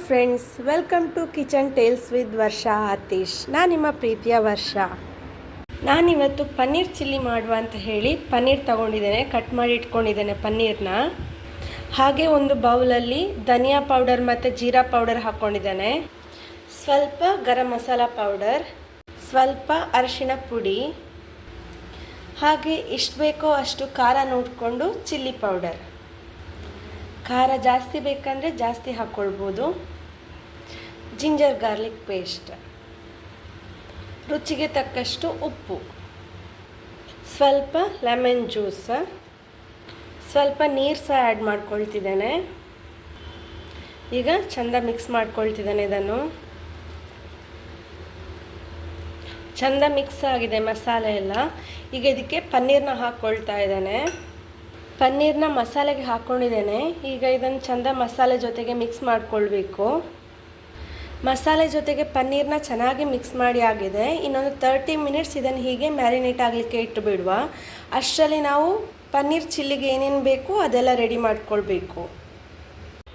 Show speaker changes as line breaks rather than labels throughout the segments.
Friends, welcome to kitchen tales with Varsha Hathish. ನಾನು ನಿಮ್ಮ ಪ್ರೀತಿಯ ವರ್ಷ. ನಾನಿವತ್ತು ಪನ್ನೀರ್ ಚಿಲ್ಲಿ ಮಾಡುವ ಅಂತ ಹೇಳಿ ಪನ್ನೀರ್ ತಗೊಂಡಿದ್ದೇನೆ, ಕಟ್ ಮಾಡಿ ಇಟ್ಕೊಂಡಿದ್ದೇನೆ ಪನ್ನೀರ್ನ. ಹಾಗೆ ಒಂದು ಬೌಲಲ್ಲಿ ಧನಿಯಾ ಪೌಡರ್ ಮತ್ತು ಜೀರಾ ಪೌಡರ್ ಹಾಕ್ಕೊಂಡಿದ್ದೇನೆ, ಸ್ವಲ್ಪ ಗರಂ ಮಸಾಲ ಪೌಡರ್, ಸ್ವಲ್ಪ ಅರಿಶಿಣ ಪುಡಿ, ಹಾಗೆ ಎಷ್ಟು ಬೇಕೋ ಅಷ್ಟು ಖಾರ ನೋಡಿಕೊಂಡು ಚಿಲ್ಲಿ ಪೌಡರ್. ಖಾರ ಜಾಸ್ತಿ ಬೇಕಂದರೆ ಜಾಸ್ತಿ ಹಾಕ್ಕೊಳ್ಬೋದು. ಜಿಂಜರ್ ಗಾರ್ಲಿಕ್ ಪೇಸ್ಟ್, ರುಚಿಗೆ ತಕ್ಕಷ್ಟು ಉಪ್ಪು, ಸ್ವಲ್ಪ ಲೆಮನ್ ಜ್ಯೂಸ್, ಸ್ವಲ್ಪ ನೀರು ಸಹ ಆ್ಯಡ್ ಮಾಡ್ಕೊಳ್ತಿದ್ದೇನೆ. ಈಗ ಚೆಂದ ಮಿಕ್ಸ್ ಮಾಡ್ಕೊಳ್ತಿದ್ದೇನೆ. ಇದನ್ನು ಚೆಂದ ಮಿಕ್ಸ್ ಆಗಿದೆ ಮಸಾಲೆ ಎಲ್ಲ. ಈಗ ಇದಕ್ಕೆ ಪನ್ನೀರನ್ನ ಹಾಕ್ಕೊಳ್ತಾ ಇದ್ದೇನೆ. ಪನ್ನೀರನ್ನ ಮಸಾಲೆಗೆ ಹಾಕ್ಕೊಂಡಿದ್ದೇನೆ. ಈಗ ಇದನ್ನು ಚೆಂದ ಮಸಾಲೆ ಜೊತೆಗೆ ಮಿಕ್ಸ್ ಮಾಡಿಕೊಳ್ಬೇಕು. ಮಸಾಲೆ ಜೊತೆಗೆ ಪನ್ನೀರನ್ನ ಚೆನ್ನಾಗಿ ಮಿಕ್ಸ್ ಮಾಡಿ ಆಗಿದೆ. ಇನ್ನೊಂದು 30 ಮಿನಿಟ್ಸ್ ಇದನ್ನು ಹೀಗೆ ಮ್ಯಾರಿನೇಟ್ ಆಗಲಿಕ್ಕೆ ಇಟ್ಟು ಬಿಡುವ. ಅಷ್ಟರಲ್ಲಿ ನಾವು ಪನ್ನೀರ್ ಚಿಲ್ಲಿಗೆ ಏನೇನು ಬೇಕು ಅದೆಲ್ಲ ರೆಡಿ ಮಾಡ್ಕೊಳ್ಬೇಕು.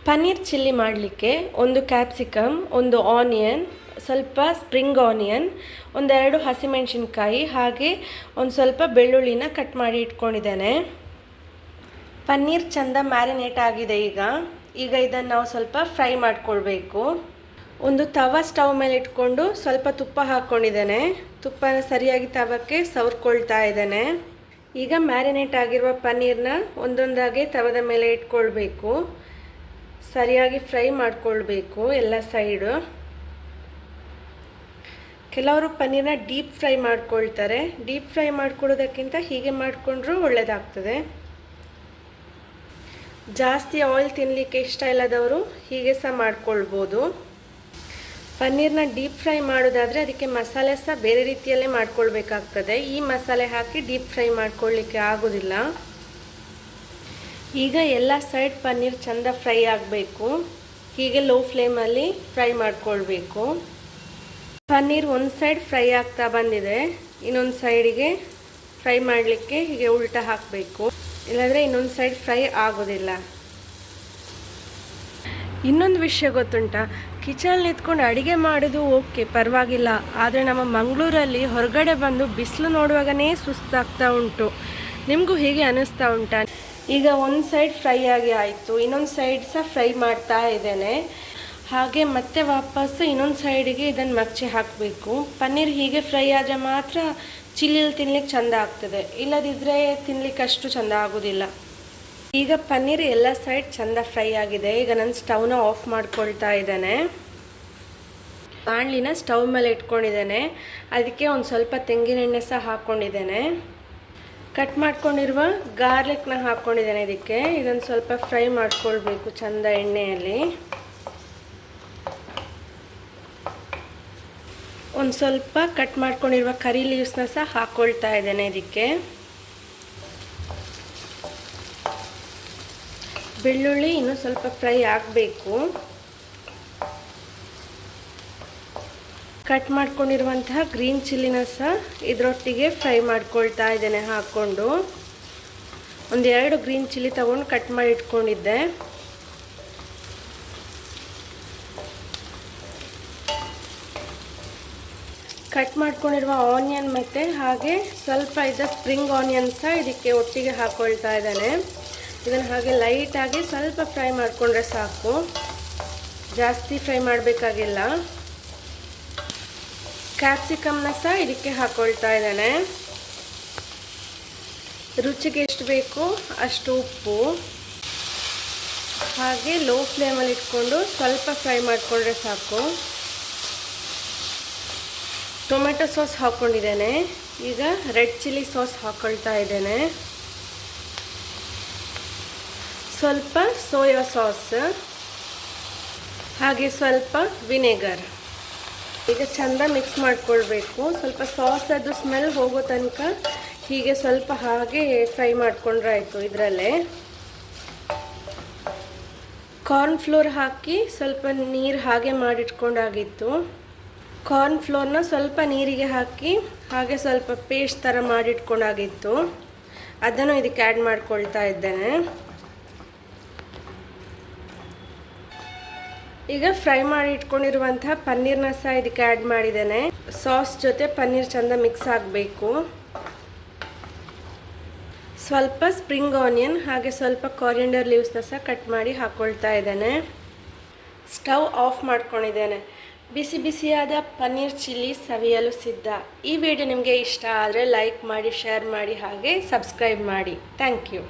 ಪನ್ನೀರ್ ಚಿಲ್ಲಿ ಮಾಡಲಿಕ್ಕೆ ಒಂದು ಕ್ಯಾಪ್ಸಿಕಮ್, ಒಂದು ಆನಿಯನ್, ಸ್ವಲ್ಪ ಸ್ಪ್ರಿಂಗ್ ಆನಿಯನ್, ಒಂದೆರಡು ಹಸಿಮೆಣಸಿನ್ಕಾಯಿ, ಹಾಗೆ ಒಂದು ಸ್ವಲ್ಪ ಬೆಳ್ಳುಳ್ಳಿನ ಕಟ್ ಮಾಡಿ ಇಟ್ಕೊಂಡಿದ್ದೇನೆ. ಪನ್ನೀರ್ ಚೆಂದ ಮ್ಯಾರಿನೇಟ್ ಆಗಿದೆ. ಈಗ ಇದನ್ನು ನಾವು ಸ್ವಲ್ಪ ಫ್ರೈ ಮಾಡ್ಕೊಳ್ಬೇಕು. ಒಂದು ತವಾ ಸ್ಟವ್ ಮೇಲೆ ಇಟ್ಕೊಂಡು ಸ್ವಲ್ಪ ತುಪ್ಪ ಹಾಕ್ಕೊಂಡಿದ್ದೇನೆ. ತುಪ್ಪನ ಸರಿಯಾಗಿ ತವಕ್ಕೆ ಸವರ್ಕೊಳ್ತಾ ಇದ್ದೇನೆ. ಈಗ ಮ್ಯಾರಿನೇಟ್ ಆಗಿರುವ ಪನ್ನೀರನ್ನ ಒಂದೊಂದಾಗಿ ತವದ ಮೇಲೆ ಇಟ್ಕೊಳ್ಬೇಕು. ಸರಿಯಾಗಿ ಫ್ರೈ ಮಾಡ್ಕೊಳ್ಬೇಕು ಎಲ್ಲ ಸೈಡು. ಕೆಲವರು ಪನ್ನೀರನ್ನ ಡೀಪ್ ಫ್ರೈ ಮಾಡ್ಕೊಳ್ತಾರೆ. ಡೀಪ್ ಫ್ರೈ ಮಾಡ್ಕೊಳ್ಳೋದಕ್ಕಿಂತ ಹೀಗೆ ಮಾಡಿಕೊಂಡ್ರೂ ಒಳ್ಳೆಯದಾಗ್ತದೆ. ಜಾಸ್ತಿ ಆಯಿಲ್ ತಿನ್ನಲಿಕ್ಕೆ ಇಷ್ಟ ಇಲ್ಲದವರು ಹೀಗೆ ಸಹ ಮಾಡ್ಕೊಳ್ಬೋದು. ಪನ್ನೀರನ್ನ ಡೀಪ್ ಫ್ರೈ ಮಾಡೋದಾದರೆ ಅದಕ್ಕೆ ಮಸಾಲೆ ಸಹ ಬೇರೆ ರೀತಿಯಲ್ಲೇ ಮಾಡ್ಕೊಳ್ಬೇಕಾಗ್ತದೆ. ಈ ಮಸಾಲೆ ಹಾಕಿ ಡೀಪ್ ಫ್ರೈ ಮಾಡ್ಕೊಳ್ಳಿಕ್ಕೆ ಆಗೋದಿಲ್ಲ. ಈಗ ಎಲ್ಲ ಸೈಡ್ ಪನ್ನೀರ್ ಚೆಂದ ಫ್ರೈ ಆಗಬೇಕು. ಹೀಗೆ ಲೋ ಫ್ಲೇಮಲ್ಲಿ ಫ್ರೈ ಮಾಡ್ಕೊಳ್ಬೇಕು. ಪನ್ನೀರ್ ಒಂದು ಸೈಡ್ ಫ್ರೈ ಆಗ್ತಾ ಬಂದಿದೆ. ಇನ್ನೊಂದು ಸೈಡಿಗೆ ಫ್ರೈ ಮಾಡಲಿಕ್ಕೆ ಹೀಗೆ ಉಲ್ಟಾ ಹಾಕಬೇಕು, ಇಲ್ಲಾಂದರೆ ಇನ್ನೊಂದು ಸೈಡ್ ಫ್ರೈ ಆಗೋದಿಲ್ಲ. ಇನ್ನೊಂದು ವಿಷಯ ಗೊತ್ತುಂಟಾ, ಕಿಚನ್ ನಿಂತ್ಕೊಂಡು ಅಡುಗೆ ಮಾಡೋದು ಓಕೆ, ಪರವಾಗಿಲ್ಲ. ಆದರೆ ನಮ್ಮ ಮಂಗಳೂರಲ್ಲಿ ಹೊರಗಡೆ ಬಂದು ಬಿಸಿಲು ನೋಡುವಾಗನೇ ಸುಸ್ತಾಗ್ತಾ ಉಂಟು. ನಿಮಗೂ ಹೀಗೆ ಅನ್ನಿಸ್ತಾ ಉಂಟಾ? ಈಗ ಒಂದು ಸೈಡ್ ಫ್ರೈ ಆಗಿ ಆಯಿತು, ಇನ್ನೊಂದು ಸೈಡ್ ಸಹ ಫ್ರೈ ಮಾಡ್ತಾ ಇದ್ದೇನೆ. ಹಾಗೆ ಮತ್ತೆ ವಾಪಸ್ಸು ಇನ್ನೊಂದು ಸೈಡಿಗೆ ಇದನ್ನು ಮಗ್ಚಿ ಹಾಕಬೇಕು. ಪನ್ನೀರ್ ಹೀಗೆ ಫ್ರೈ ಆದರೆ ಮಾತ್ರ ಚಿಲ್ಲಿಲಿ ತಿನ್ಲಿಕ್ಕೆ ಚೆಂದ ಆಗ್ತದೆ, ಇಲ್ಲದಿದ್ದರೆ ತಿನ್ಲಿಕ್ಕೆ ಅಷ್ಟು ಚೆಂದ ಆಗೋದಿಲ್ಲ. ಈಗ ಪನ್ನೀರ್ ಎಲ್ಲ ಸೈಡ್ ಚೆಂದ ಫ್ರೈ ಆಗಿದೆ. ಈಗ ನಾನು ಸ್ಟವ್ನ ಆಫ್ ಮಾಡ್ಕೊಳ್ತಾ ಇದ್ದೇನೆ. ಬಾಣಲಿನ ಸ್ಟವ್ ಮೇಲೆ ಇಟ್ಕೊಂಡಿದ್ದೇನೆ. ಅದಕ್ಕೆ ಒಂದು ಸ್ವಲ್ಪ ತೆಂಗಿನೆಣ್ಣೆ ಸಹ ಹಾಕ್ಕೊಂಡಿದ್ದೇನೆ. ಕಟ್ ಮಾಡ್ಕೊಂಡಿರುವ ಗಾರ್ಲಿಕ್ನ ಹಾಕ್ಕೊಂಡಿದ್ದೇನೆ ಇದಕ್ಕೆ. ಇದನ್ನು ಸ್ವಲ್ಪ ಫ್ರೈ ಮಾಡ್ಕೊಳ್ಬೇಕು ಚೆಂದ ಎಣ್ಣೆಯಲ್ಲಿ. ಒಂದು ಸ್ವಲ್ಪ ಕಟ್ ಮಾಡ್ಕೊಂಡಿರುವ ಕರಿ ಲೀವ್ಸ್ನ ಸಹ ಹಾಕ್ಕೊಳ್ತಾ ಇದ್ದೇನೆ ಇದಕ್ಕೆ. ಬೆಳ್ಳುಳ್ಳಿ ಇನ್ನೂ ಸ್ವಲ್ಪ ಫ್ರೈ ಆಗಬೇಕು. ಕಟ್ ಮಾಡ್ಕೊಂಡಿರುವಂತಹ ಗ್ರೀನ್ ಚಿಲ್ಲಿನ ಸಹ ಇದರೊಟ್ಟಿಗೆ ಫ್ರೈ ಮಾಡ್ಕೊಳ್ತಾ ಇದ್ದೇನೆ ಹಾಕ್ಕೊಂಡು. ಒಂದು 2 ಗ್ರೀನ್ ಚಿಲ್ಲಿ ತಗೊಂಡು ಕಟ್ ಮಾಡಿ ಇಟ್ಕೊಂಡಿದ್ದೆ. ಕಟ್ ಮಾಡ್ಕೊಂಡಿರುವ ಆನಿಯನ್ ಮತ್ತು ಹಾಗೆ ಸ್ವಲ್ಪ ಸ್ಪ್ರಿಂಗ್ ಆನಿಯನ್ ಸಹ ಇದಕ್ಕೆ ಒಟ್ಟಿಗೆ ಹಾಕ್ಕೊಳ್ತಾ ಇದ್ದೇನೆ. ಇದನ್ನು ಹಾಗೆ ಲೈಟಾಗಿ ಸ್ವಲ್ಪ ಫ್ರೈ ಮಾಡಿಕೊಂಡ್ರೆ ಸಾಕು, ಜಾಸ್ತಿ ಫ್ರೈ ಮಾಡಬೇಕಾಗಿಲ್ಲ. ಕ್ಯಾಪ್ಸಿಕಮ್ನ ಸಹ ಇದಕ್ಕೆ ಹಾಕ್ಕೊಳ್ತಾ ಇದ್ದೇನೆ. ರುಚಿಗೆ ಎಷ್ಟು ಬೇಕು ಅಷ್ಟು ಉಪ್ಪು, ಹಾಗೆ ಲೋ ಫ್ಲೇಮಲ್ಲಿ ಇಟ್ಕೊಂಡು ಸ್ವಲ್ಪ ಫ್ರೈ ಮಾಡಿಕೊಂಡ್ರೆ ಸಾಕು. ಟೊಮೆಟೊ ಸಾಸ್ ಹಾಕ್ಕೊಂಡಿದ್ದೇನೆ. ಈಗ ರೆಡ್ ಚಿಲ್ಲಿ ಸಾಸ್ ಹಾಕ್ಕೊಳ್ತಾ ಇದ್ದೇನೆ. ಸ್ವಲ್ಪ ಸೋಯಾ ಸಾಸ್, ಹಾಗೆ ಸ್ವಲ್ಪ ವಿನೆಗರ್. ಈಗ ಚೆಂದ ಮಿಕ್ಸ್ ಮಾಡ್ಕೊಳ್ಬೇಕು. ಸ್ವಲ್ಪ ಸಾಸ್ ಅದು ಸ್ಮೆಲ್ ಹೋಗೋ ತನಕ ಹೀಗೆ ಸ್ವಲ್ಪ ಹಾಗೆ ಫ್ರೈ ಮಾಡ್ಕೊಂಡ್ರೆ ಆಯಿತು. ಇದರಲ್ಲೇ ಕಾರ್ನ್ಫ್ಲೋರ್ ಹಾಕಿ ಸ್ವಲ್ಪ ನೀರು ಹಾಗೆ ಮಾಡಿಟ್ಕೊಂಡಾಗಿತ್ತು. ಕಾರ್ನ್ಫ್ಲೋರ್ನ ಸ್ವಲ್ಪ ನೀರಿಗೆ ಹಾಕಿ ಹಾಗೆ ಸ್ವಲ್ಪ ಪೇಸ್ಟ್ ಥರ ಮಾಡಿಟ್ಕೊಂಡಾಗಿತ್ತು. ಅದನ್ನು ಇದಕ್ಕೆ ಆ್ಯಡ್ ಮಾಡ್ಕೊಳ್ತಾ ಇದ್ದೇನೆ. ಈಗ ಫ್ರೈ ಮಾಡಿ ಇಟ್ಕೊಂಡಿರುವಂತಹ ಪನ್ನೀರ್ನ ಸಹ ಇದಕ್ಕೆ ಆ್ಯಡ್ ಮಾಡಿದ್ದೇನೆ. ಸಾಸ್ ಜೊತೆ ಪನ್ನೀರ್ ಚೆಂದ ಮಿಕ್ಸ್ ಆಗಬೇಕು. ಸ್ವಲ್ಪ ಸ್ಪ್ರಿಂಗ್ ಆನಿಯನ್ ಹಾಗೆ ಸ್ವಲ್ಪ ಕಾರಿಯಂಡರ್ ಲೀವ್ಸ್ನ ಸಹ ಕಟ್ ಮಾಡಿ ಹಾಕ್ಕೊಳ್ತಾ ಇದ್ದೇನೆ. Stove off ಮಾಡ್ಕೊಂಡಿದ್ದೇನೆ. ಬಿಸಿ ಬಿಸಿಯಾದ ಪನ್ನೀರ್ ಚಿಲ್ಲಿ ಸವಿಯಲು ಸಿದ್ಧ. ಈ ವಿಡಿಯೋ ನಿಮಗೆ ಇಷ್ಟ ಆದರೆ ಲೈಕ್ ಮಾಡಿ, ಶೇರ್ ಮಾಡಿ ಹಾಗೆ ಸಬ್ಸ್ಕ್ರೈಬ್ ಮಾಡಿ. Thank you.